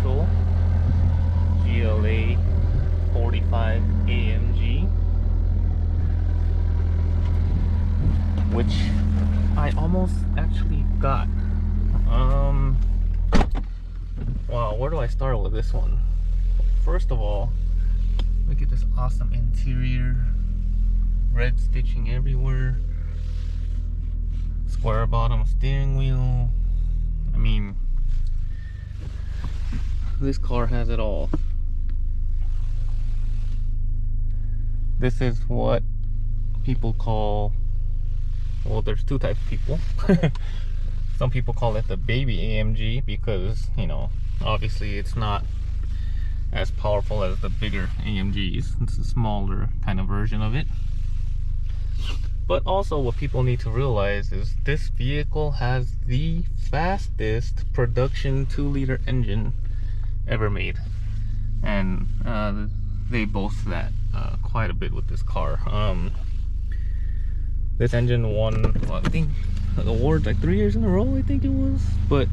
commercial CLA45 AMG, which I almost actually got. Wow, where do I start with this one? First of all, look at this awesome interior. Red stitching everywhere. Square bottom steering wheel. I mean, this car has it all. This is what people call, well, there's two types of people. Some people call it the baby AMG because, you know, obviously it's not as powerful as the bigger AMGs. It's a smaller kind of version of it. But also what people need to realize is this vehicle has the fastest production 2-liter engine ever made. And they boast that quite a bit with this car. This engine won, well, I think, awards like 3 years in a row, I think it was. But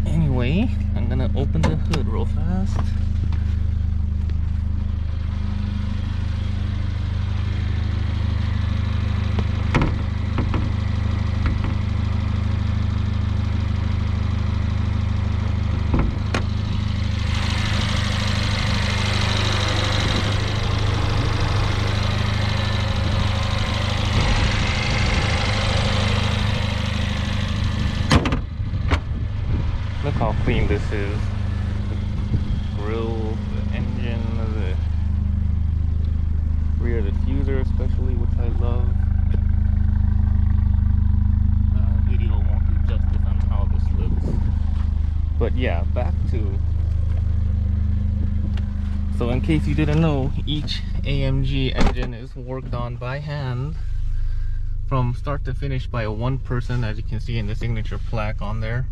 anyway, I'm gonna open the hood real fast. Look how clean this is. The grill, the engine, the rear diffuser especially, which I love. Video won't do justice on how this looks. But yeah, back to... So in case you didn't know, each AMG engine is worked on by hand from start to finish by one person, as you can see in the signature plaque on there.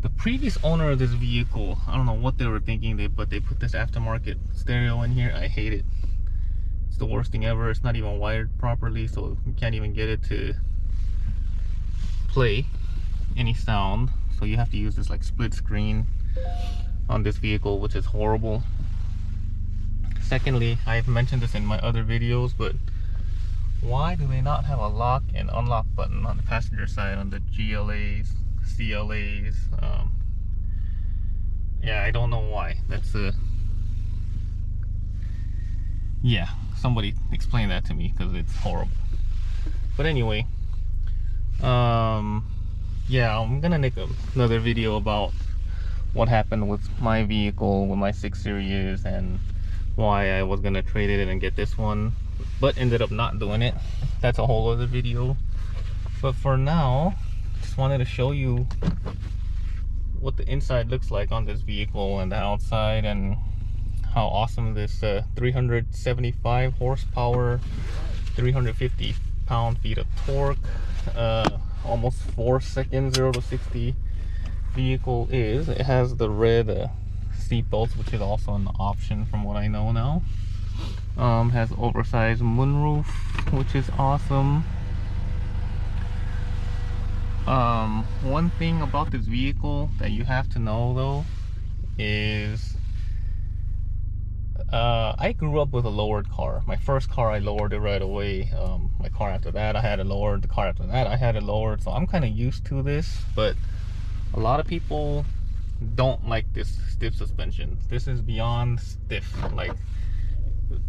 The previous owner of this vehicle, I don't know what they were thinking, but they put this aftermarket stereo in here. I hate it. It's the worst thing ever. It's not even wired properly, so you can't even get it to play any sound. So you have to use this like split screen on this vehicle, which is horrible. Secondly, I've mentioned this in my other videos, but why do they not have a lock and unlock button on the passenger side on the GLAs, CLAs? Yeah, I don't know why. That's yeah, somebody explain that to me because it's horrible. But anyway, yeah, I'm gonna make another video about what happened with my vehicle, with my 6 Series, and why I was gonna trade it in and get this one, but ended up not doing it. That's a whole other video. But for now, just wanted to show you what the inside looks like on this vehicle and the outside, and how awesome this 375 horsepower, 350 pound-feet of torque, almost 4 seconds 0 to 60 vehicle is. It has the red seat belts, which is also an option from what I know now. Has oversized moonroof, which is awesome. One thing about this vehicle that you have to know though is I grew up with a lowered car. My first car, I lowered it right away. My car after that, I had it lowered. The car after that, I had it lowered. So I'm kind of used to this, but a lot of people don't like this stiff suspension. This is beyond stiff. Like,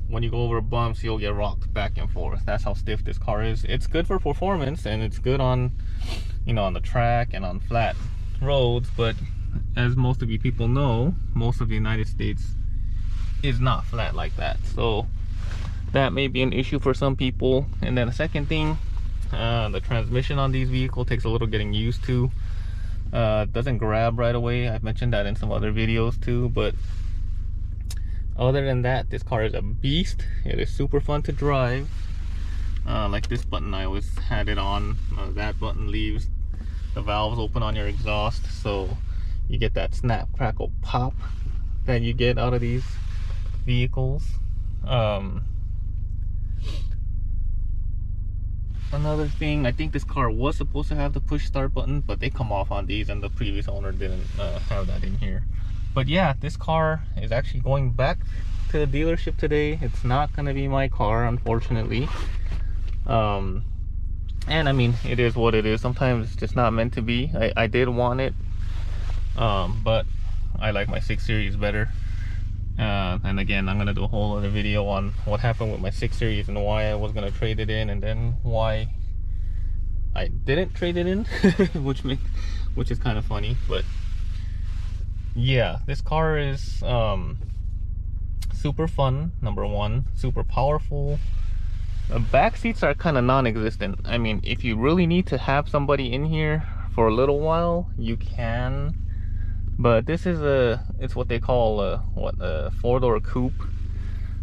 when you go over bumps, you'll get rocked back and forth. That's how stiff this car is. It's good for performance, and it's good on, you know, on the track and on flat roads, but as most of you people know, most of the United States is not flat like that. So that may be an issue for some people. And then the second thing, the transmission on these vehicles takes a little getting used to. Doesn't grab right away. I've mentioned that in some other videos too, but other than that, this car is a beast. It is super fun to drive. Like this button, I always had it on. That button leaves the valves open on your exhaust, so you get that snap, crackle, pop that you get out of these vehicles. another thing, I think this car was supposed to have the push start button, but they come off on these, and the previous owner didn't have that in here. But yeah, this car is actually going back to the dealership today. It's not gonna be my car, unfortunately. And I mean, it is what it is. Sometimes it's just not meant to be. I did want it, but I like my 6 Series better. And again, I'm gonna do a whole other video on what happened with my 6 Series and why I was gonna trade it in, and then why I didn't trade it in, which is kind of funny. But yeah, this car is super fun, number one, super powerful. The back seats are kind of non-existent. I mean, if you really need to have somebody in here for a little while, you can. But this is it's what they call a 4-door coupe,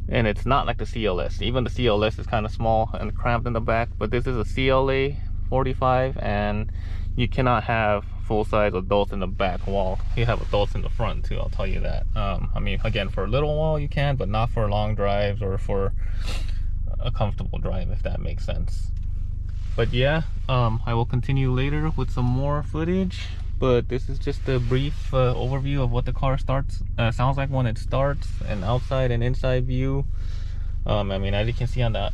and it's not like the CLS. Even the CLS is kind of small and cramped in the back, but this is a CLA45, and you cannot have full-size adults in the back while you have adults in the front too, I'll tell you that. I mean, again, for a little while you can, but not for long drives or for a comfortable drive, if that makes sense. But yeah, I will continue later with some more footage, but this is just a brief overview of what the car sounds like when it starts, an outside and inside view. I mean, as you can see on the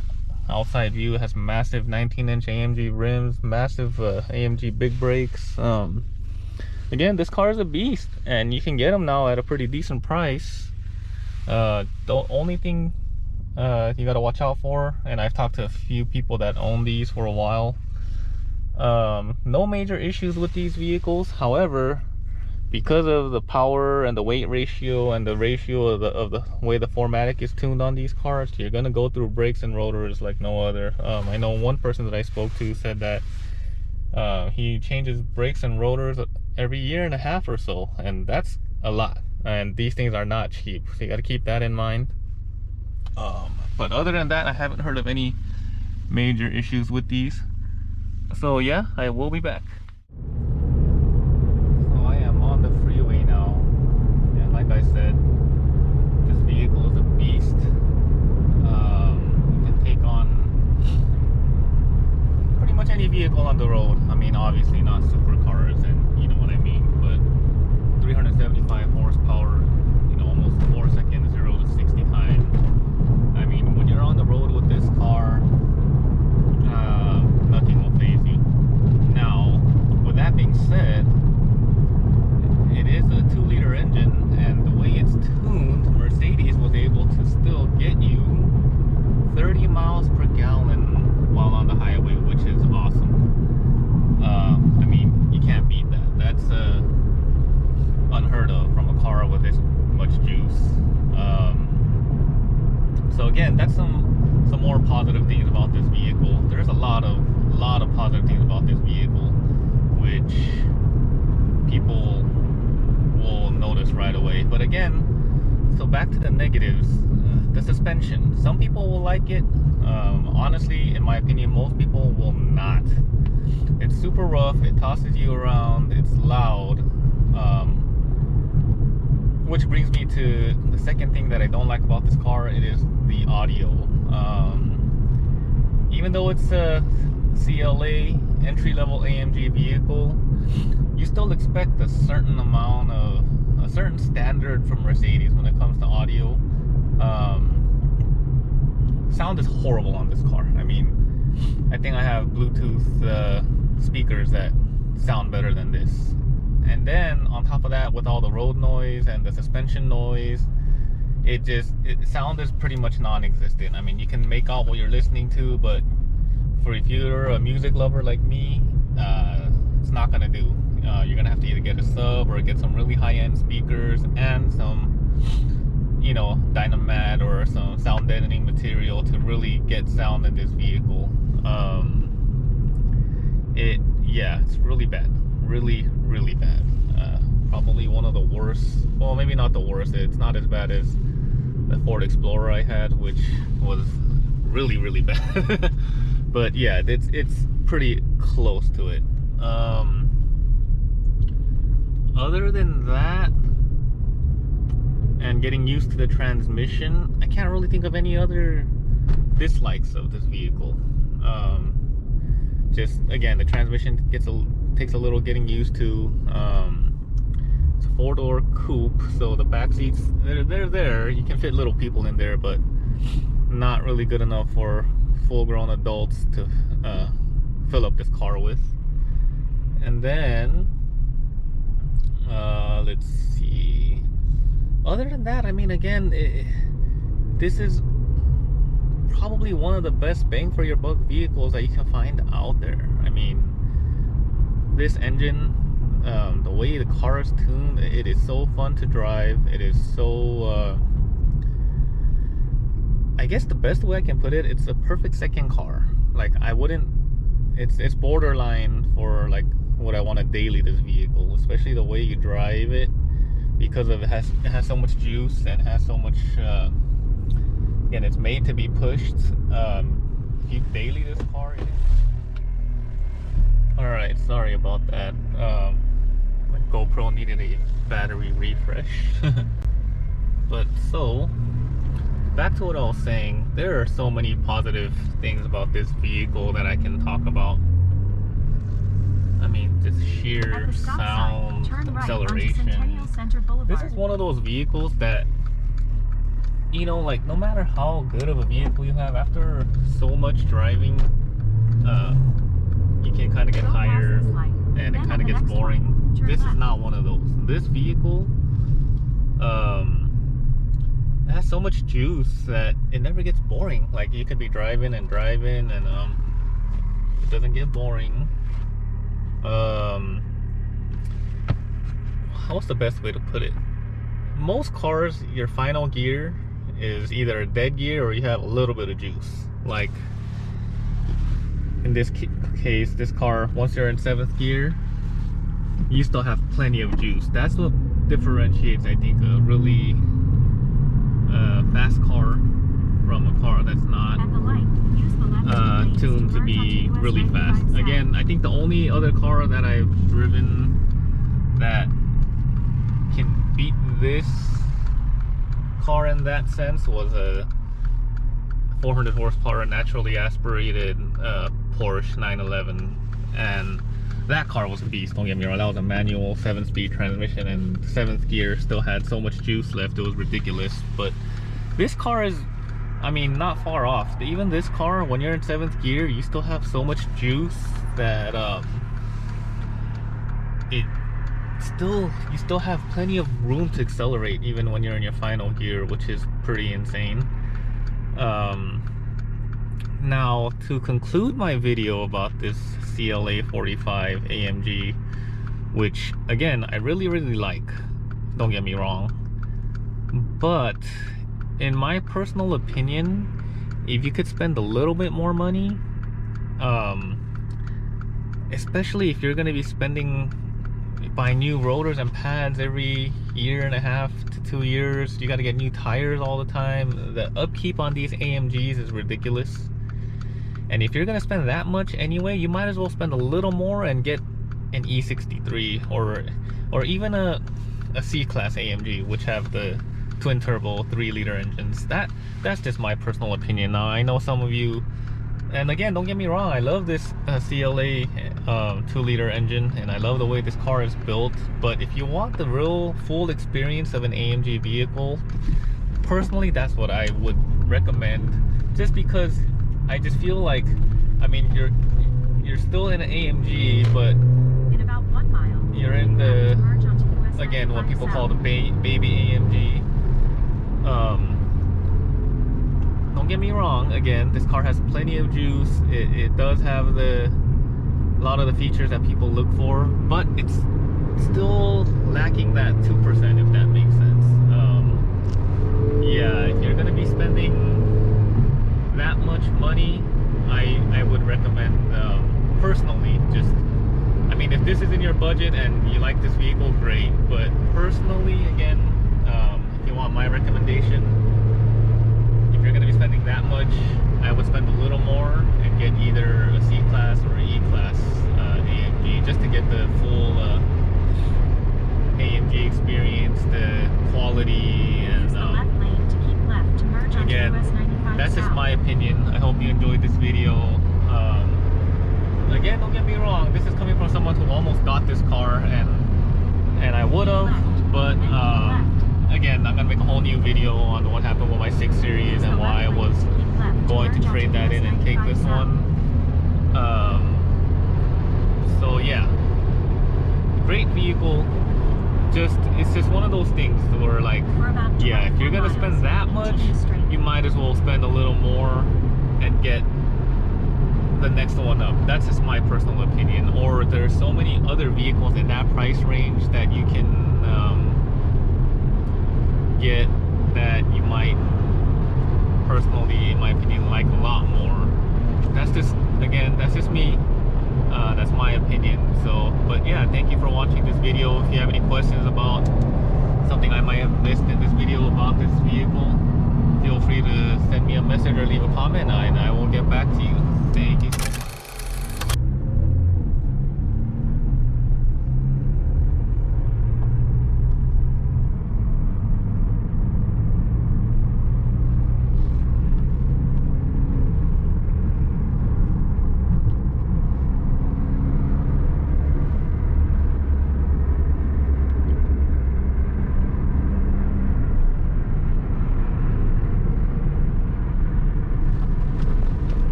outside view, it has massive 19-inch AMG rims, massive AMG big brakes. Again, this car is a beast, and you can get them now at a pretty decent price. The only thing you gotta watch out for, and I've talked to a few people that own these for a while, no major issues with these vehicles. However, because of the power and the weight ratio and the ratio of the way the 4MATIC is tuned on these cars, you're gonna go through brakes and rotors like no other. I know one person that I spoke to said that he changes brakes and rotors every 1.5 years or so, and that's a lot, and these things are not cheap, so you got to keep that in mind. But other than that, I haven't heard of any major issues with these. So yeah, I will be back. So I am on the freeway now, and like I said, this vehicle is a beast. You can take on pretty much any vehicle on the road. I mean, obviously not supercars, and you know what I mean, but 375 horsepower, you know, almost 4 seconds 0 to 60 time. I mean, when you're on the road with this car, nothing will faze you. Now, with that being said, it is a 2-liter engine, and the way it's tuned, Mercedes was able to still get you 30 miles per gallon while on the highway, which is awesome. I mean, you can't beat that. That's unheard of from a car with this much juice. So again, that's some more positive things about this vehicle. There's a lot of positive things about this vehicle, which people will notice right away. But again, so back to the negatives. The suspension. Some people will like it. Honestly, in my opinion, most people will not. It's super rough. It tosses you around. It's loud. Which brings me to the second thing that I don't like about this car. It is the audio. Even though it's a CLA entry-level AMG vehicle, you still expect a certain amount of a certain standard from Mercedes when it comes to audio. Sound is horrible on this car. I mean, I think I have Bluetooth speakers that sound better than this. And then on top of that, with all the road noise and the suspension noise, sound is pretty much non-existent. I mean, you can make out what you're listening to, but if you're a music lover like me, it's not gonna do. You're gonna have to either get a sub or get some really high-end speakers and some, you know, Dynamat or some sound deadening material to really get sound in this vehicle. Yeah, it's really bad. Really bad. Probably one of the worst. Well, maybe not the worst. It's not as bad as the Ford Explorer I had, which was really bad. But yeah, it's pretty close to it. Other than that, and getting used to the transmission, I can't really think of any other dislikes of this vehicle. just, again, the transmission takes a little getting used to. It's a 4-door coupe, so the back seats, they're there. You can fit little people in there, but not really good enough for full-grown adults to fill up this car with. And then let's see, other than that, I mean, again, this is probably one of the best bang for your buck vehicles that you can find out there. I mean, this engine, the way the car is tuned, it is so fun to drive. It is so I guess the best way I can put it, it's a perfect second car. Like, I wouldn't, it's borderline for like what I want to daily this vehicle, especially the way you drive it, because of it has so much juice and has so much again, it's made to be pushed. If you daily this car, alright, sorry about that. My GoPro needed a battery refresh. But so, back to what I was saying, there are so many positive things about this vehicle that I can talk about. I mean, just sheer sound, acceleration. This is one of those vehicles that, you know, like, no matter how good of a vehicle you have, after so much driving, you can kind of get tired and it kind of gets boring. This is not one of those. This vehicle it has so much juice that it never gets boring. Like, you could be driving and it doesn't get boring. What's the best way to put it? Most cars, your final gear is either a dead gear or you have a little bit of juice. Like, in this case, this car, once you're in 7th gear, you still have plenty of juice. That's what differentiates, I think, a really fast car from a car that's not tuned to be really fast. Again, I think the only other car that I've driven that can beat this car in that sense was a 400 horsepower naturally aspirated Porsche 911, and that car was a beast. Don't get me wrong, that was a manual 7-speed transmission, and 7th gear still had so much juice left, it was ridiculous. But this car is, I mean, not far off. Even this car, when you're in 7th gear, you still have so much juice that you still have plenty of room to accelerate even when you're in your final gear, which is pretty insane. Now, to conclude my video about this CLA45 AMG, which again, I really like, don't get me wrong, but in my personal opinion, if you could spend a little bit more money, especially if you're going to be buying new rotors and pads every 1.5 to 2 years, you got to get new tires all the time. The upkeep on these AMGs is ridiculous. And if you're going to spend that much anyway, you might as well spend a little more and get an E63 or even a C-Class AMG, which have the twin turbo 3-liter engines. That's just my personal opinion. Now, I know some of you, and again, don't get me wrong, I love this CLA 2-liter engine, and I love the way this car is built. But if you want the real full experience of an AMG vehicle, personally, that's what I would recommend. Just because I just feel like, I mean, you're still in an AMG, but in about 1 mile, you're in the, again, what people call the baby AMG. Don't get me wrong, again, this car has plenty of juice. It does have a lot of the features that people look for, but it's still lacking that 2%, if that makes sense. Yeah, if you're gonna be spending that much money, I would recommend, personally, just, I mean, if this is in your budget and you like this vehicle, great. But personally, again, if you want my recommendation, if you're going to be spending that much, I would spend a little more and get either a C-Class or an E-Class AMG, just to get the full AMG experience, the quality, and again, that's just my opinion. I hope you enjoyed this video. again, don't get me wrong, this is coming from someone who almost got this car, and I would have, but again, I'm gonna make a whole new video on what happened with my 6 Series and why I was going to trade that in and take this one. So yeah, great vehicle. It's just one of those things where, like, yeah, if you're gonna spend that much, you might as well spend a little more and get the next one up. That's just my personal opinion. Or there's so many other vehicles in that price range that you can get that you might personally, in my opinion, like a lot more. That's just, again, that's just me. That's my opinion. So, but yeah, thank you for watching this video. If you have any questions about something I might have missed in this video about this vehicle, feel free to send me a message or leave a comment, and I will get back to you. Thank you so much.